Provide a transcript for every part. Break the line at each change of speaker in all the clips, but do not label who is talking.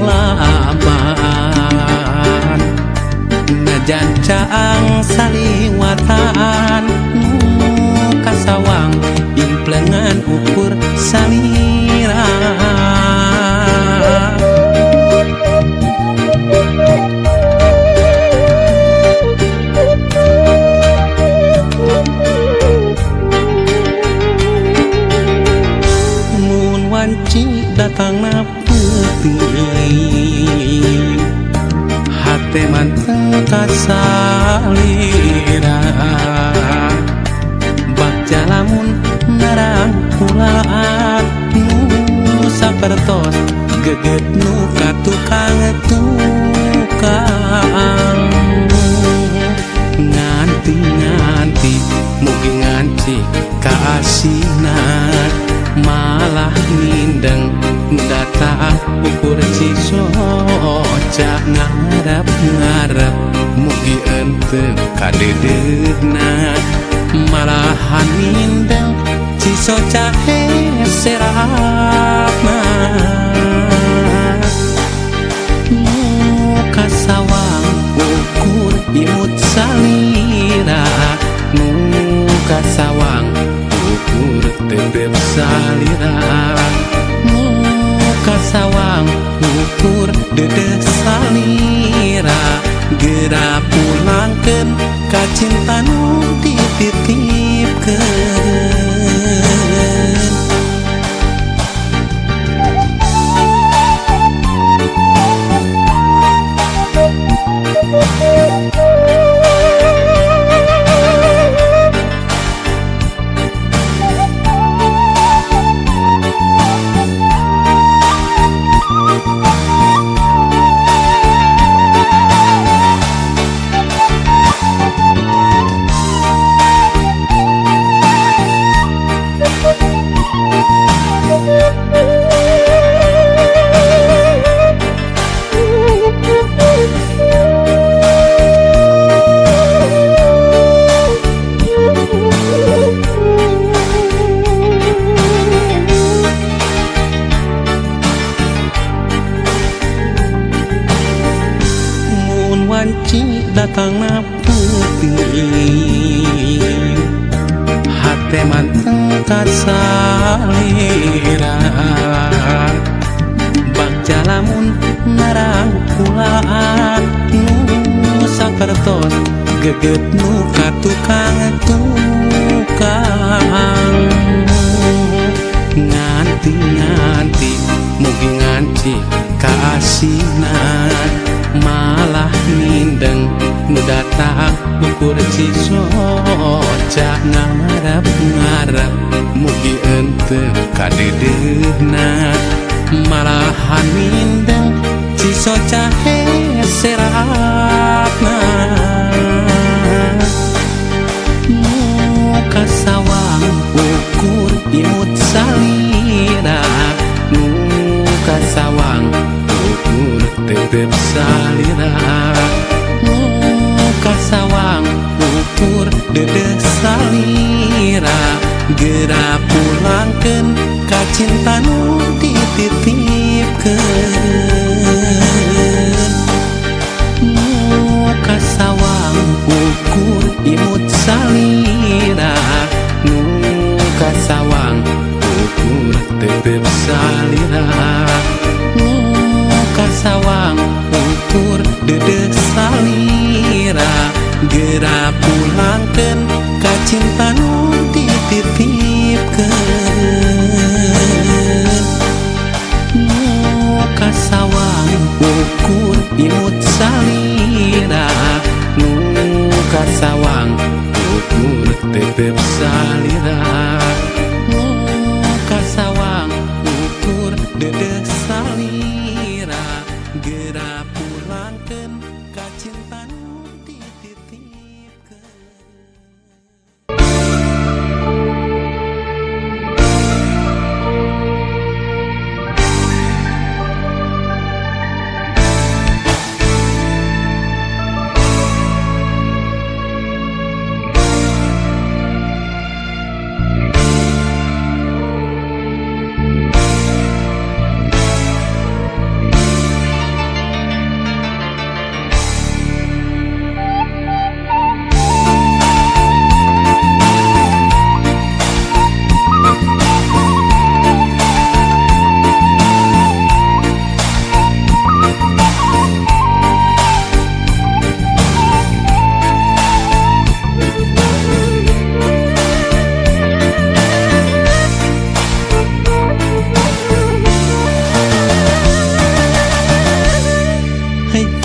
laban najan caang saliwatan kasawang implengan ukur salira mun wanci datang na peuting hate manteng kasalira bakja lamun narang kulaan nu sapertos geget nu katukang nganti mugi nganci kaasinan malah nindeng data ukur cisoca ngarep mugi enteu kadedeuhna malahan nindeng cisoca heserapna muka sawang ukur imut salira muka sawang ukur tebeb salira muka sawang ukur dede salira gera pulangkeun ka cinta nu dititipkeun wanci datang na peuting hate manteng kasalira bakja lamun narang kulaan nu sapertos geget nu katukang nganti mugi nganci kaasinan malah nindeng nu datang ukur cisoca ngarep mugi enteu kadedeuhna malahan nindeng cisoca heserapna muka sawang ukur imut salira muka sawang ukur tebeb salira muka sawang ukur dede salira gera pulangkeun ka cinta nu dititipkeun muka sawang ukur imut salira muka sawang ukur tebeb salira muka sawang ukur dede salira gera pulangkeun ka cinta nu dititipkeun muka sawang ukur imut salira muka sawang ukur tebeb salira muka sawang ukur dede salira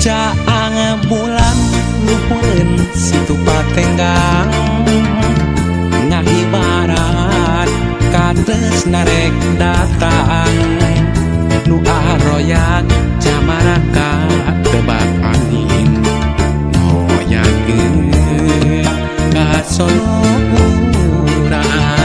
Caang bulan luhurun situ patenggang ngahibarat kates narek datang nu aroyak camaraka tebak angin hoyakeun ka sono urang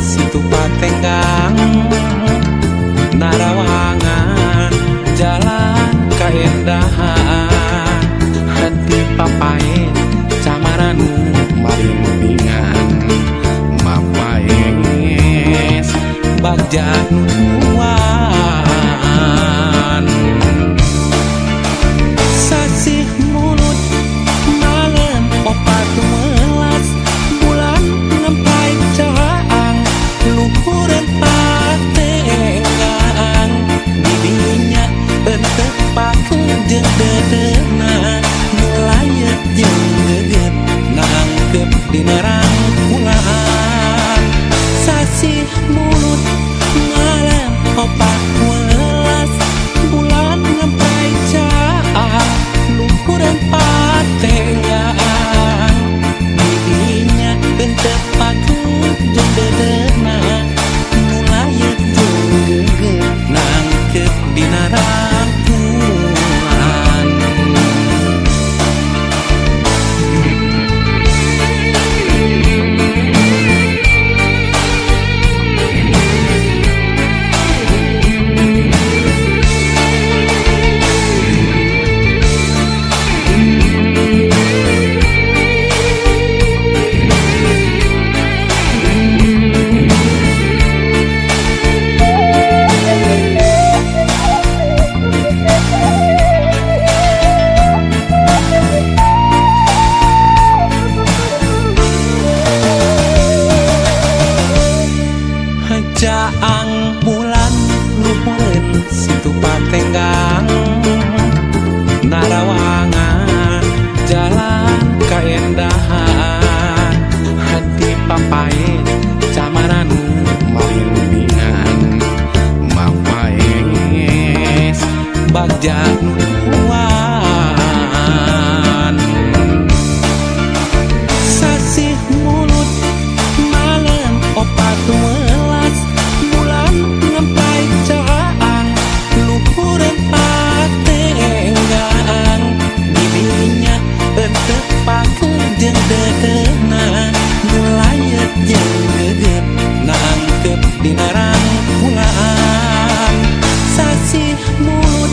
situ patenggang narawangan jalan kaendahan hati papae camaran maring bingan mapaes bagja nuan sasih mulut malam opat melas bulan ngempai caang luhureun patenggang didinya teu pakeun jeung dedeuna mulayet jeung geget nangkep dina rangkulan sasih mulut malam opat welas bulan ngempai caang luhureun patenggang didinya teu pakeun jeung dedeuna mulayet jeung geget nangkep dina rangkulan caang bulan luhurun situ patenggang narawangan jalan kaendahan hati papae camaran maring bingan mapaes bagja nuan sasih mulut malam opat welas bulan ngempai caang luhureun patenggang didinya teu pakeun jeung dedeuna mulayet jeung geget nangkep dina rangkulan sasih mulut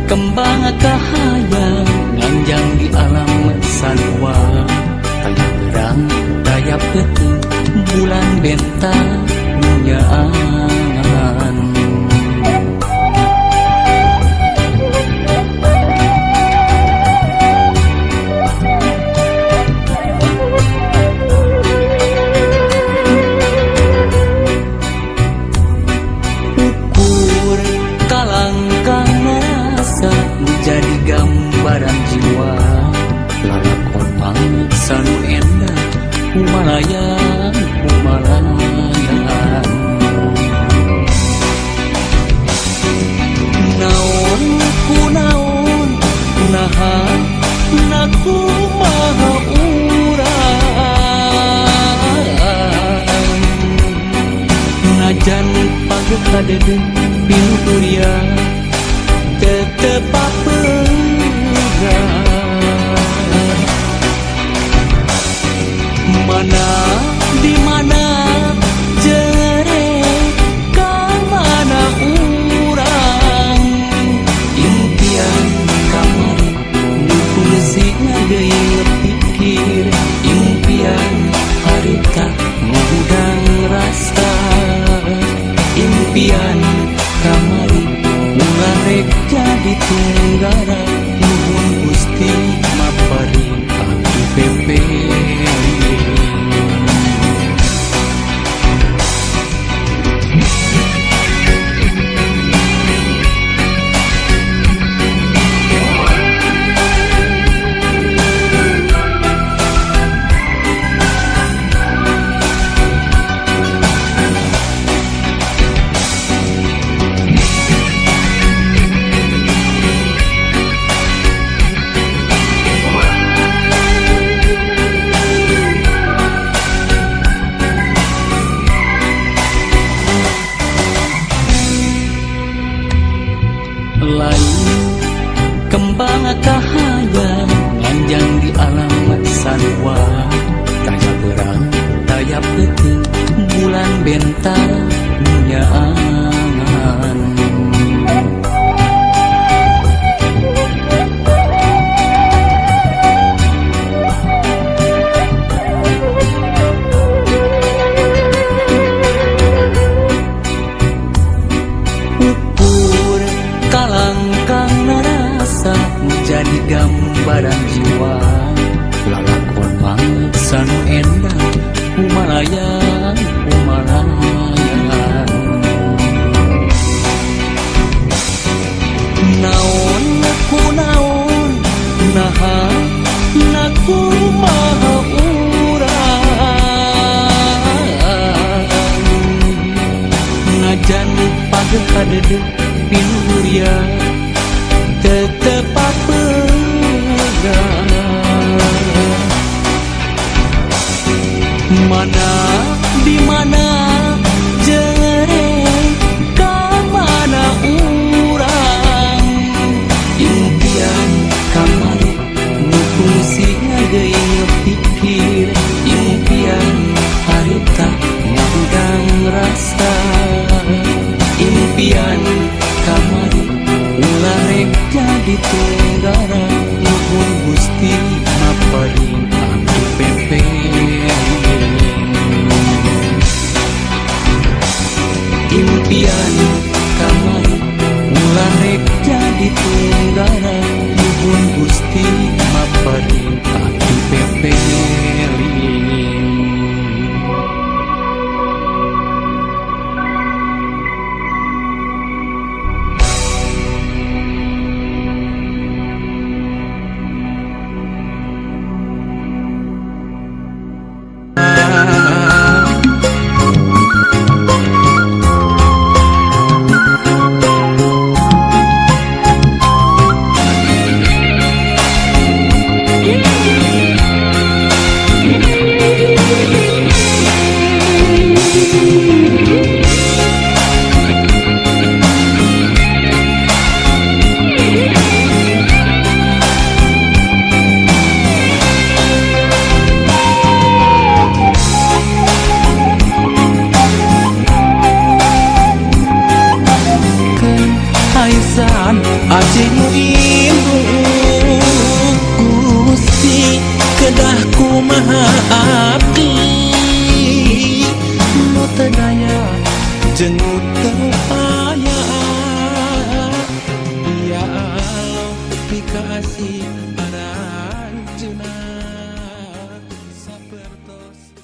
Kembang cahaya nganjang di alam sanwa, tayang terang daya peti bulan bentang nyaan. Ukur kalangkang rasa jadi gambaran jiwa, lalakopang sanu endah humalayan humalayan. Naon ku naon naha naku maha urang, najan pageu kadede pilu ulah rek jadi tunggara nuhun Gusti maparing abdi pepe. Lain kembang kahaya nganjang di alam sarua, taya berang taya peuting bulan bentara nyaangan. Kalangkang narasa jadi gambaran jiwa, lalakon mangsa nu endah humalayan humalayan. Naon ku naon naha naku maha urang, ngajan pageh kadede pinuria tetep apegang. Mana di mana jereng ka mana urang, impian kamari nu fungsi ngageuing pikir, impian harita ngandang rasa, impian kamari ulah rek jadi tunggara nuhun Gusti maparing abdi pepe. Impian kamari ulah rek jadi tunggara nuhun Gusti maparing abdi pepe. Ajeng rindu Gusti kedah kumaha abdi nu teu daya jeung nu teu upaya, ya Allah pikasih aranjeunna sapertos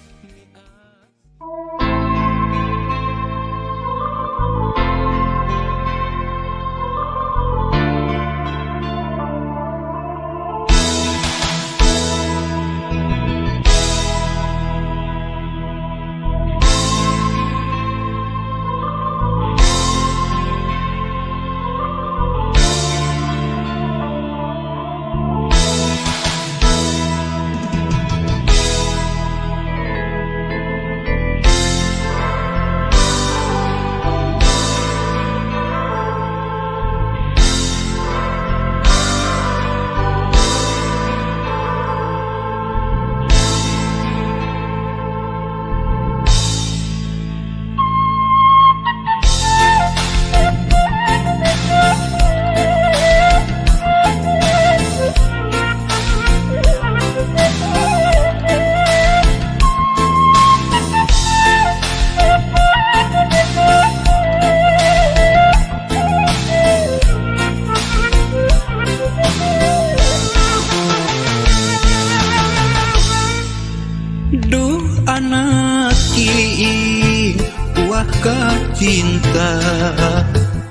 cinta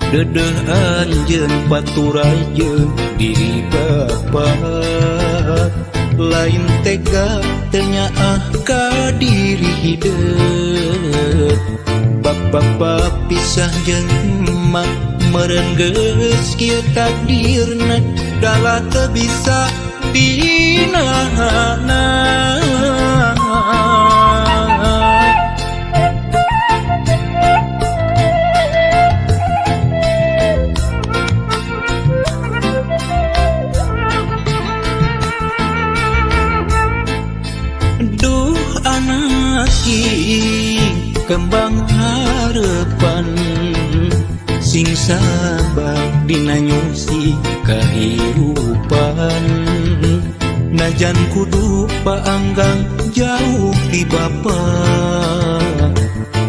dedeh anjeun paturajeun diri bapa lain tega tenyaah ka diri hideuk bapa pisah jeung emak meureun geus kieu takdirna dala teu bisa dinahanna. Duh anak king kembang harapan sing sabar dina nyusi kahirupan najan kudu paanggang jauh ti bapa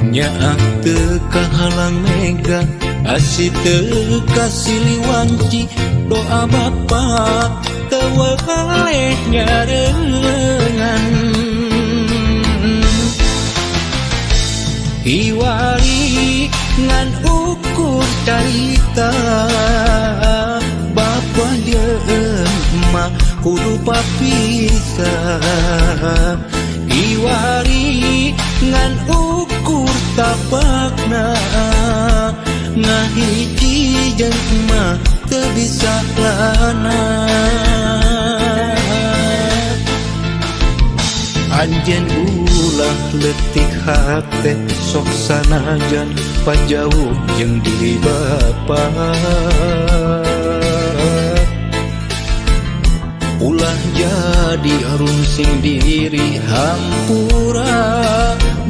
nyaah teu kahalang mega asih teu kasiliwanci doa bapa teu waleh nyareungan hiwari ngan ukur carita bapa jeung emak kudu papisah hiwari ngan ukur tapakna ngahiji jeung emak teu bisa lana anjeun ulah leutik hate sok sanajan pajauh jeung diri bapa ulah jadi arungsing diri hampura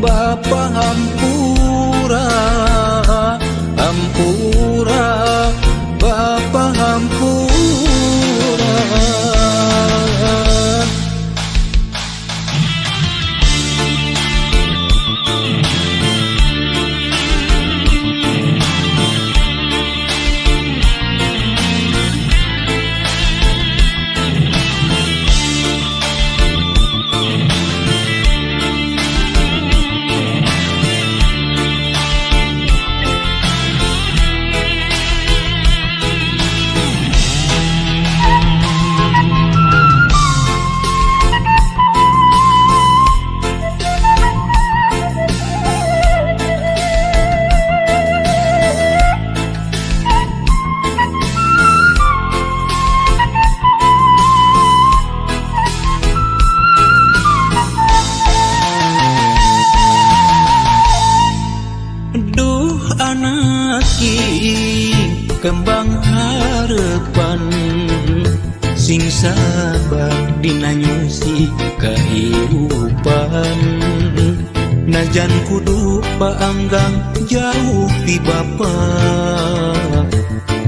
bapa hampura hampura bapa hampura. Duh anak king kembang harapan sing sabar dina nyusi kahirupan najan kudu paanggang jauh ti bapa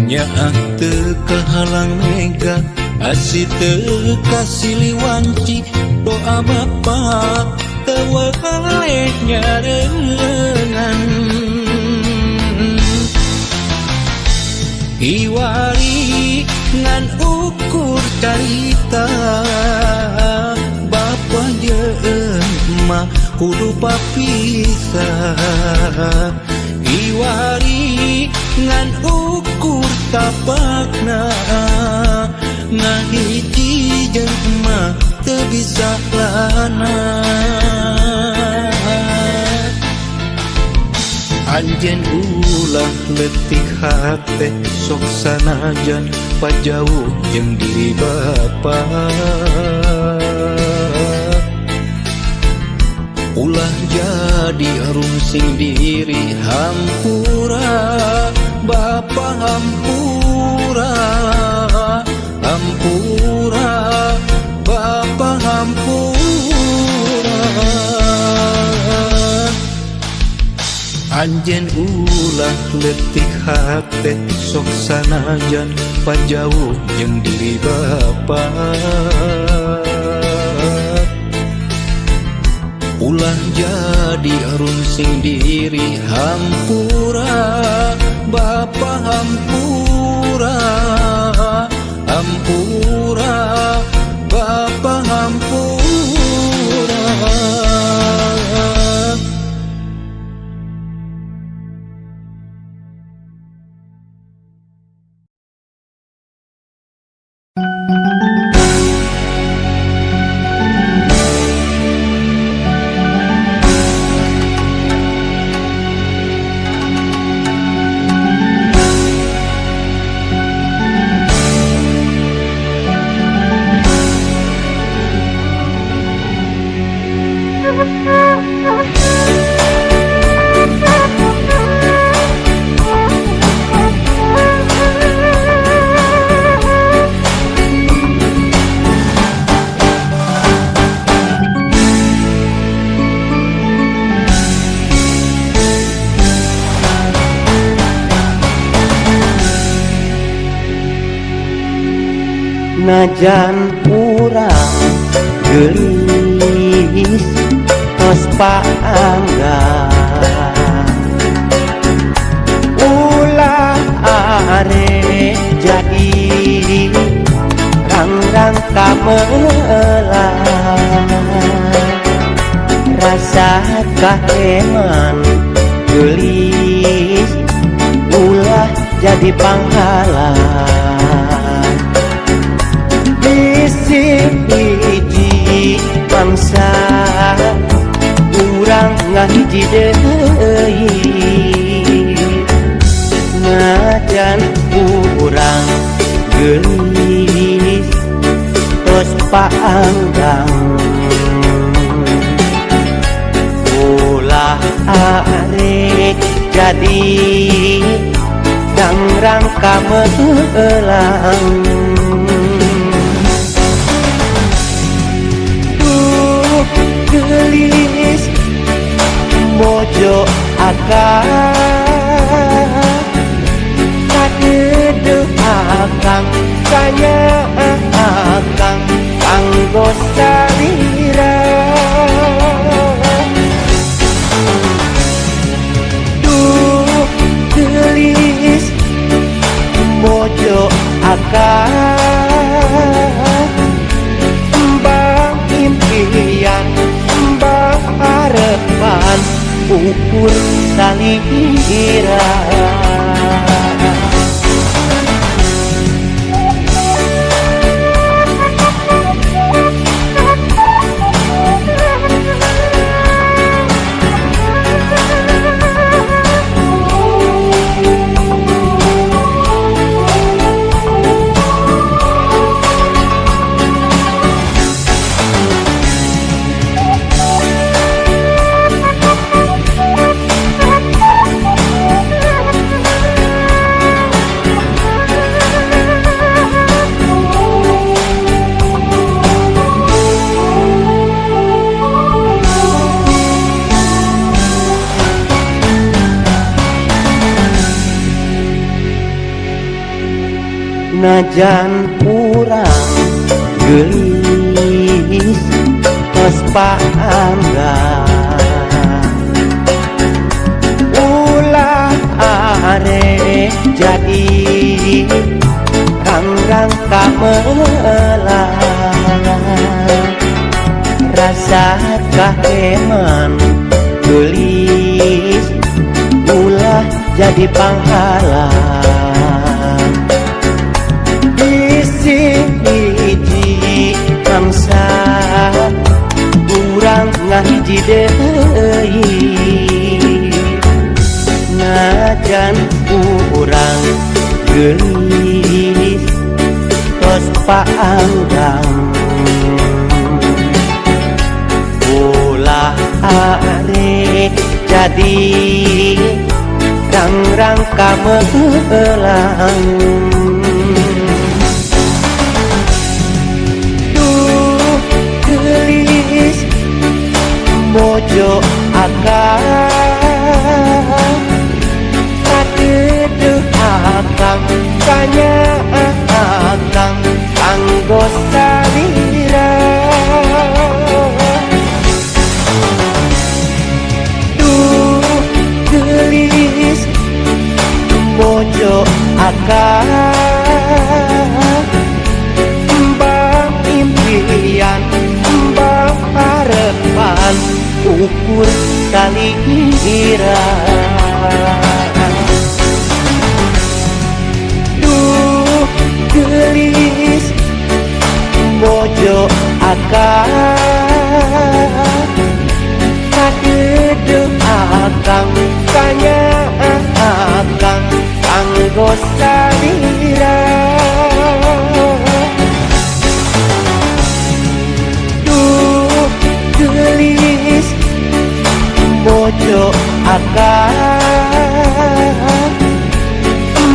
nyaah teu kahalang mega asih teu kasiliwanci doa bapa teu waleh nyareungan hiwari ngan ukur carita bapa jeung emak kudu papisah hiwari ngan ukur tapakna ngahiji jeung emak teu bisa lana anjeun ulah leutik hate sok sanajan pajauh jeung diri bapa ulah jadi arungsing diri hampura bapa hampura hampura bapa hampura anjeun ulah leutik hate sok sanajan pajauh jeung diri bapa ulah jadi arungsing diri hampura bapa hampura hampura bapa hampura.
najan urang geulis tos paanggan ulah are jadi rangrang kamelang rasa kaheman geulis ulah jadi panghalang bisi hiji bangsa urang ngahiji deui najan urang geulis tos paanggang ulah are jadi dangrang kamelang geulis mojo akang kadeudeuk akang kanya akang kanggo salira geulis mojo akang mbang impian mbang harepan ukur salira najan urang geulis tos paanggan ulah are jadi rangrang kamelang rasa kaheman geulis ulah jadi panghalang hiji bangsa urang ngahiji deui najan urang geulis tos paanggang ulah are jadi rangrang kamelang geulis mojo akang kadeudeuk akang kanya akang kanggo salira geulis mojo akang mbang impian mbang harepan ukur salira geulis mojo akang kadeudeuk akang kanya akang kanggo salira geulis mojo akang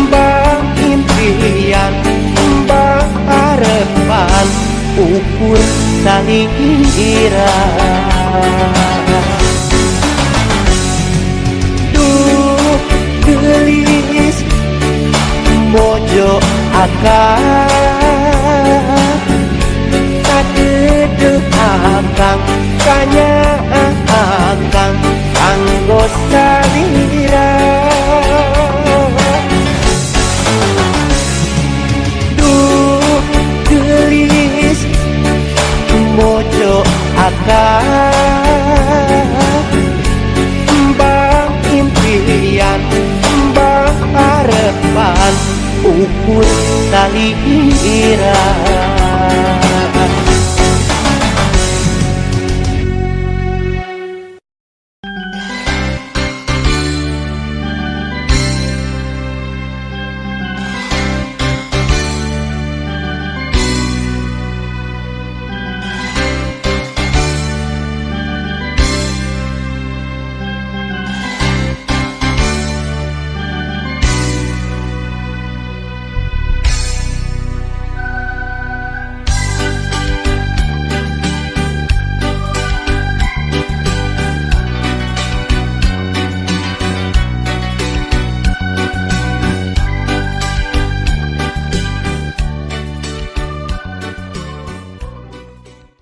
mbang impian mbang harepan ukur salira geulis mojo akang akang kanya akang kanggo salira. Duh gelis mojo akang mbah impian mbah harapan ukur salira.